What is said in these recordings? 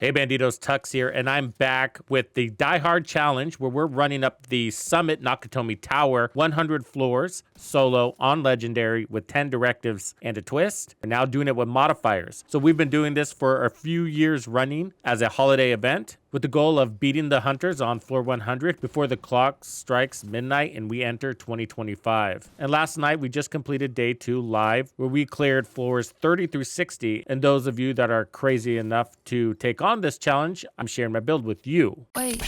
Hey Bandidos, Tux here, and I'm back with the Die Hard Challenge where we're running up the Summit Nakatomi Tower, 100 floors, solo, on Legendary, with 10 directives and a twist, and now doing it with modifiers. So we've been doing this for a few years running as a holiday event, with the goal of beating the hunters on floor 100 before the clock strikes midnight and we enter 2025. And last night we just completed day 2 live, where we cleared floors 30 through 60. And those of you that are crazy enough to take on this challenge, I'm sharing my build with you. Wait,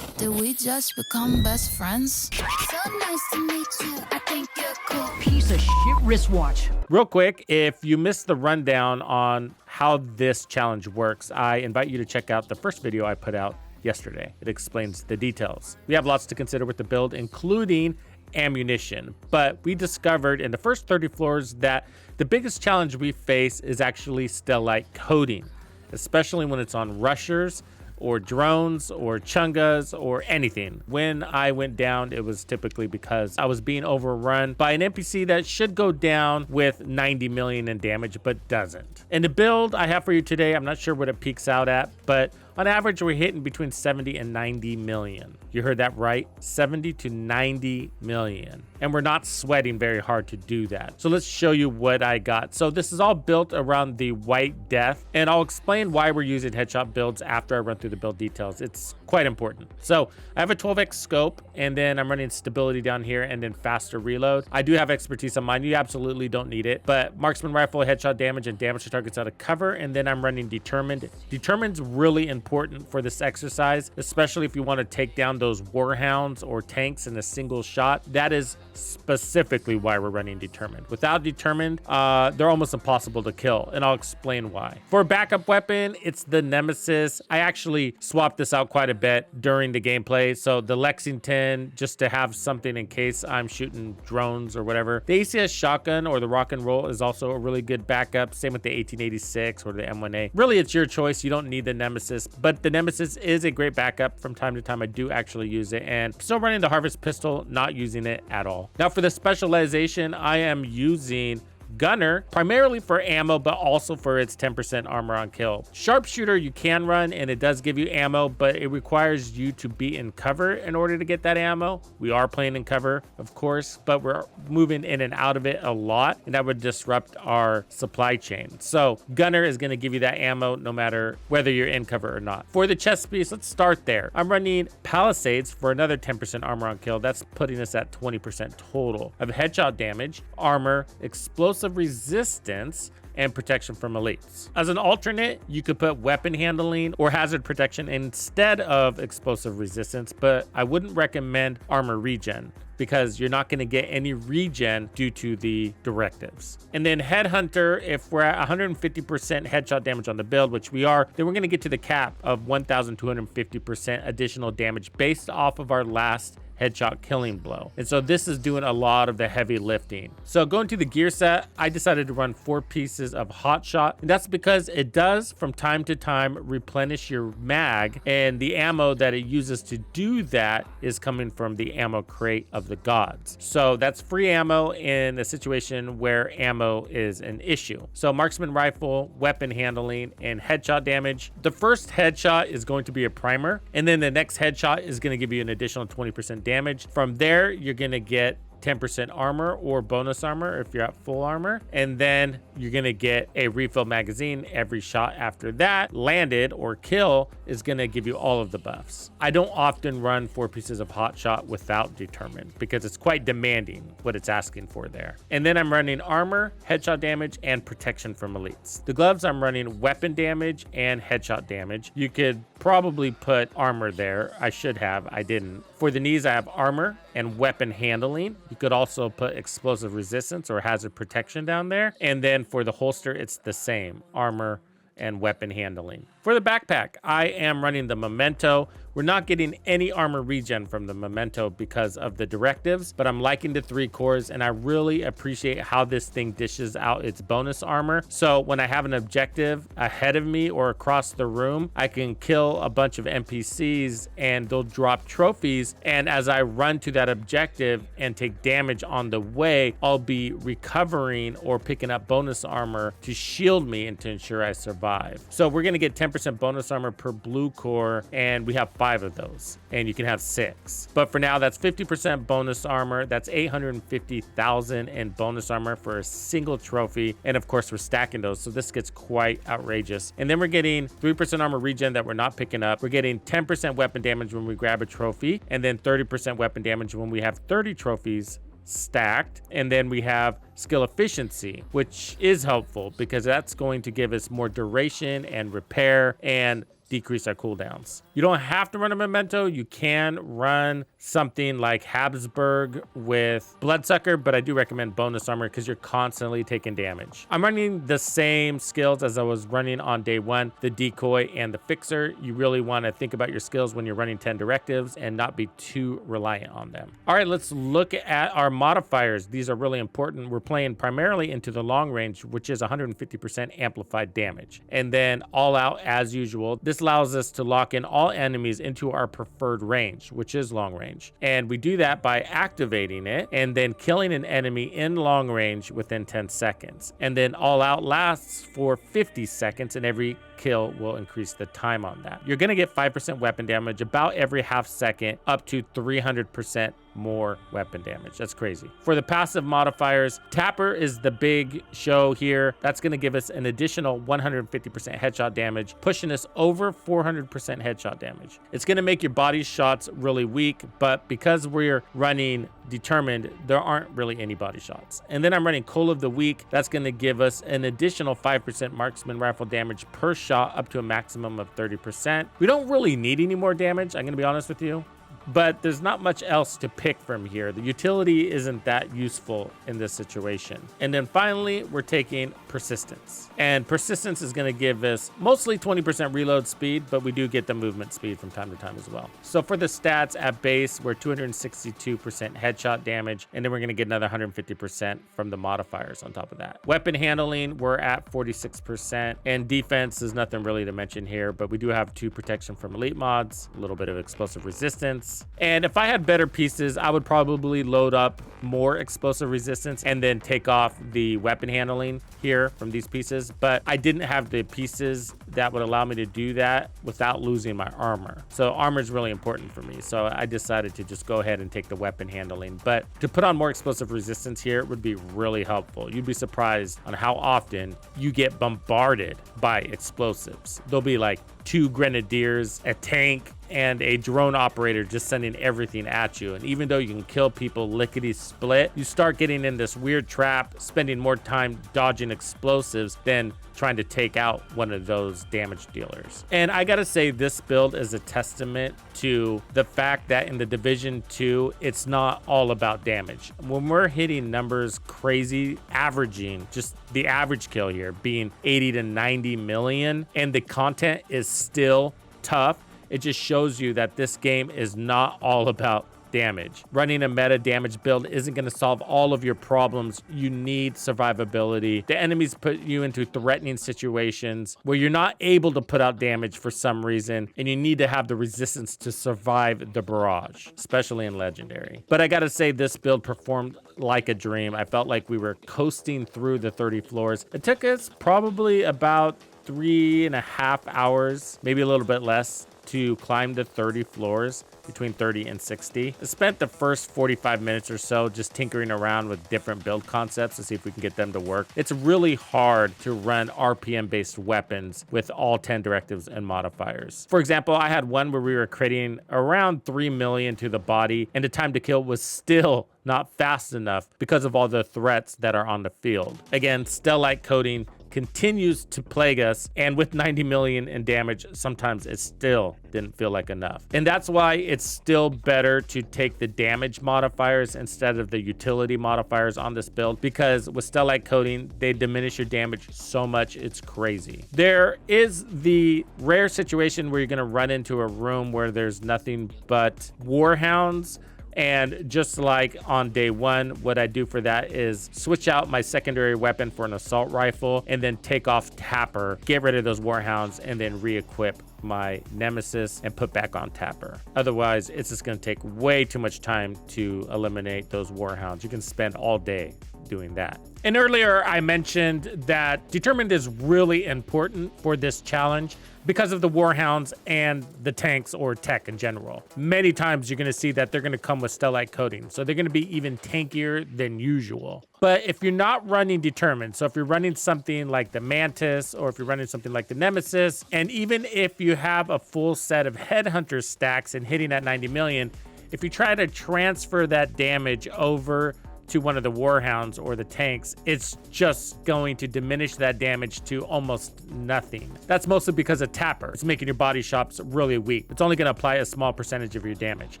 did we just become best friends? So nice to meet you. I think you're cool. Piece of shit wristwatch. Real quick, if you missed the rundown on how this challenge works, I invite you to check out the first video I put out yesterday. It explains the details. We have lots to consider with the build, including ammunition, but we discovered in the first 30 floors that the biggest challenge we face is actually stellite coding, especially when it's on rushers or drones or chungas or anything. When I went down, it was typically because I was being overrun by an NPC that should go down with 90 million in damage, but doesn't. And the build I have for you today, I'm not sure what it peaks out at, but on average, we're hitting between 70 and 90 million. You heard that right, 70 to 90 million. And we're not sweating very hard to do that. So let's show you what I got. So this is all built around the White Death, and I'll explain why we're using headshot builds after I run through the build details. It's quite important. So I have a 12x scope, and then I'm running stability down here and then faster reload. I do have expertise on mine. You absolutely don't need it, but marksman rifle, headshot damage, and damage to targets out of cover. And then I'm running determined. Determined's really important for this exercise, especially if you want to take down those warhounds or tanks in a single shot. That is specifically why we're running determined. Without determined, they're almost impossible to kill, and I'll explain why. For a backup weapon, it's the Nemesis. I actually swapped this out quite a bit during the gameplay. So the Lexington, just to have something in case I'm shooting drones or whatever. The ACS shotgun or the rock and roll is also a really good backup. Same with the 1886 or the M1A. Really, it's your choice. You don't need the Nemesis, but the Nemesis is a great backup. From time to time, I do actually use it, and still running the Harvest pistol, not using it at all. Now for the specialization, I am using Gunner, primarily for ammo, but also for its 10% armor on kill. Sharpshooter you can run, and it does give you ammo, but it requires you to be in cover in order to get that ammo. We are playing in cover, of course, but we're moving in and out of it a lot, and that would disrupt our supply chain. So Gunner is going to give you that ammo no matter whether you're in cover or not. For the chest piece, let's start there. I'm running Palisades for another 10% armor on kill. That's putting us at 20% total. I have headshot damage, armor, explosive resistance, and protection from elites. As an alternate, you could put weapon handling or hazard protection instead of explosive resistance, but I wouldn't recommend armor regen because you're not going to get any regen due to the directives. And then Headhunter, if we're at 150% headshot damage on the build, which we are, then we're going to get to the cap of 1,250% additional damage based off of our last headshot killing blow. And so this is doing a lot of the heavy lifting. So going to the gear set, I decided to run 4 pieces of HotShot, and that's because it does from time to time replenish your mag, and the ammo that it uses to do that is coming from the ammo crate of the gods. So that's free ammo in a situation where ammo is an issue. So marksman rifle, weapon handling, and headshot damage. The first headshot is going to be a primer, and then the next headshot is going to give you an additional 20% damage. From there, you're going to get 10% armor or bonus armor if you're at full armor, and then you're gonna get a refill magazine every shot after that. Landed or kill is gonna give you all of the buffs. I don't often run 4 pieces of HotShot without determined because it's quite demanding what it's asking for there. And then I'm running armor, headshot damage, and protection from elites. The gloves, I'm running weapon damage and headshot damage. You could probably put armor there. I should have, I didn't. For the knees, I have armor and weapon handling. You could also put explosive resistance or hazard protection down there. And then for the holster, it's the same, armor and weapon handling. For the backpack, I am running the Memento. We're not getting any armor regen from the Memento because of the directives, but I'm liking the 3 cores, and I really appreciate how this thing dishes out its bonus armor. So when I have an objective ahead of me or across the room, I can kill a bunch of NPCs and they'll drop trophies. And as I run to that objective and take damage on the way, I'll be recovering or picking up bonus armor to shield me and to ensure I survive. So we're gonna get 10% 10% bonus armor per blue core, and we have 5 of those, and you can have 6. But for now, that's 50% bonus armor. That's 850,000 in bonus armor for a single trophy. And of course, we're stacking those, so this gets quite outrageous. And then we're getting 3% armor regen that we're not picking up. We're getting 10% weapon damage when we grab a trophy, and then 30% weapon damage when we have 30 trophies stacked. And then we have skill efficiency, which is helpful because that's going to give us more duration and repair and decrease our cooldowns. You don't have to run a memento. You can run something like Habsburg with Bloodsucker, but I do recommend bonus armor because you're constantly taking damage. I'm running the same skills as I was running on day 1, the decoy and the fixer. You really want to think about your skills when you're running 10 directives and not be too reliant on them. All right, let's look at our modifiers. These are really important. We're playing primarily into the long range, which is 150% amplified damage. And then all out as usual. This allows us to lock in all enemies into our preferred range, which is long range. And we do that by activating it and then killing an enemy in long range within 10 seconds. And then all out lasts for 50 seconds, and every kill will increase the time on that. You're going to get 5% weapon damage about every half second, up to 300% more weapon damage. That's crazy. For the passive modifiers, Tapper is the big show here. That's going to give us an additional 150% headshot damage, pushing us over 400% headshot damage. It's going to make your body shots really weak, but because we're running determined, there aren't really any body shots. And then I'm running Coal of the Week. That's going to give us an additional 5% marksman rifle damage per shot, up to a maximum of 30%. We don't really need any more damage, I'm going to be honest with you. But there's not much else to pick from here. The utility isn't that useful in this situation. And then finally, we're taking persistence. And persistence is going to give us mostly 20% reload speed, but we do get the movement speed from time to time as well. So for the stats at base, we're 262% headshot damage, and then we're going to get another 150% from the modifiers on top of that. Weapon handling, we're at 46%, and defense is nothing really to mention here, but we do have 2 protection from elite mods, a little bit of explosive resistance. And if I had better pieces, I would probably load up more explosive resistance and then take off the weapon handling here from these pieces. But I didn't have the pieces that would allow me to do that without losing my armor. So armor is really important for me. So I decided to just go ahead and take the weapon handling. But to put on more explosive resistance here would be really helpful. You'd be surprised on how often you get bombarded by explosives. There'll be like 2 grenadiers, a tank, and a drone operator just sending everything at you. And even though you can kill people lickety split, you start getting in this weird trap, spending more time dodging explosives than trying to take out one of those damage dealers. And I gotta say, this build is a testament to the fact that in the Division 2, it's not all about damage. When we're hitting numbers crazy, averaging just the average kill here being 80 to 90 million, and the content is still tough, it just shows you that this game is not all about damage. Running a meta damage build isn't going to solve all of your problems. You need survivability. The enemies put you into threatening situations where you're not able to put out damage for some reason, and you need to have the resistance to survive the barrage, especially in Legendary. But I gotta say, this build performed like a dream. I felt like we were coasting through the 30 floors. It took us probably about 3.5 hours, maybe a little bit less, to climb the 30 floors, between 30 and 60. I spent the first 45 minutes or so just tinkering around with different build concepts to see if we can get them to work. It's really hard to run RPM-based weapons with all 10 directives and modifiers. For example, I had one where we were creating around 3 million to the body, and the time to kill was still not fast enough because of all the threats that are on the field. Again, Stellite coding continues to plague us, and with 90 million in damage, sometimes it still didn't feel like enough. And that's why it's still better to take the damage modifiers instead of the utility modifiers on this build, because with Stellite coding, they diminish your damage so much, it's crazy. There is the rare situation where you're gonna run into a room where there's nothing but warhounds. And just like on day 1, what I do for that is switch out my secondary weapon for an assault rifle and then take off Tapper, get rid of those warhounds, and then re-equip my Nemesis and put back on Tapper. Otherwise, it's just going to take way too much time to eliminate those warhounds. You can spend all day doing that. And earlier I mentioned that determined is really important for this challenge because of the warhounds and the tanks or tech in general. Many times you're gonna see that they're gonna come with stellite coating, so they're gonna be even tankier than usual. But if you're not running determined, so if you're running something like the Mantis, or if you're running something like the Nemesis, and even if you have a full set of Headhunter stacks and hitting at 90 million, if you try to transfer that damage over to one of the warhounds or the tanks, it's just going to diminish that damage to almost nothing. That's mostly because of Tapper. It's making your body shops really weak. It's only gonna apply a small percentage of your damage.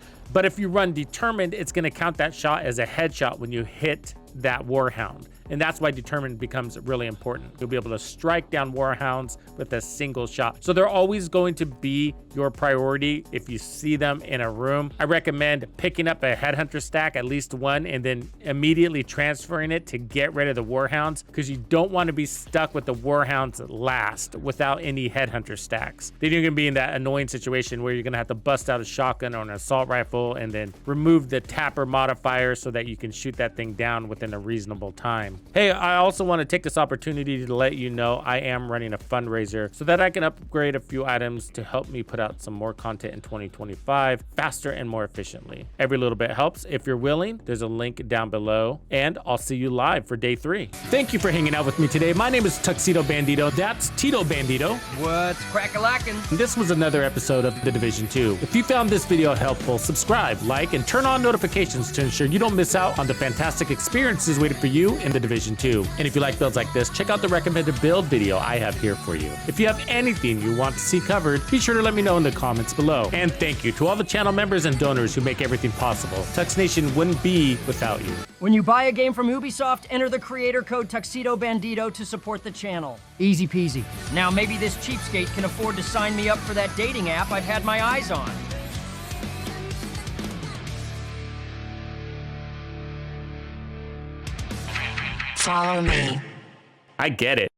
But if you run determined, it's gonna count that shot as a headshot when you hit that warhound. And that's why determined becomes really important. You'll be able to strike down warhounds with a single shot. So they're always going to be your priority if you see them in a room. I recommend picking up a headhunter stack, at least one, and then immediately transferring it to get rid of the warhounds, because you don't want to be stuck with the warhounds last without any headhunter stacks. Then you're gonna be in that annoying situation where you're gonna have to bust out a shotgun or an assault rifle and then remove the Tapper modifier so that you can shoot that thing down within a reasonable time. Hey, I also want to take this opportunity to let you know I am running a fundraiser so that I can upgrade a few items to help me put out some more content in 2025 faster and more efficiently. Every little bit helps. If you're willing, there's a link down below, and I'll see you live for day 3. Thank you for hanging out with me today. My name is Tuxedo Bandido. That's Tito Bandido. What's crack-a-lackin'? And this was another episode of The Division 2. If you found this video helpful, subscribe, like, and turn on notifications to ensure you don't miss out on the fantastic experiences waiting for you in The Division 2. And if you like builds like this, check out the recommended build video I have here for you. If you have anything you want to see covered, be sure to let me know in the comments below. And thank you to all the channel members and donors who make everything possible. Tux Nation wouldn't be without you. When you buy a game from Ubisoft, enter the creator code Tuxedo Bandido to support the channel. Easy peasy. Now maybe this cheapskate can afford to sign me up for that dating app I've had my eyes on. Follow me. I get it.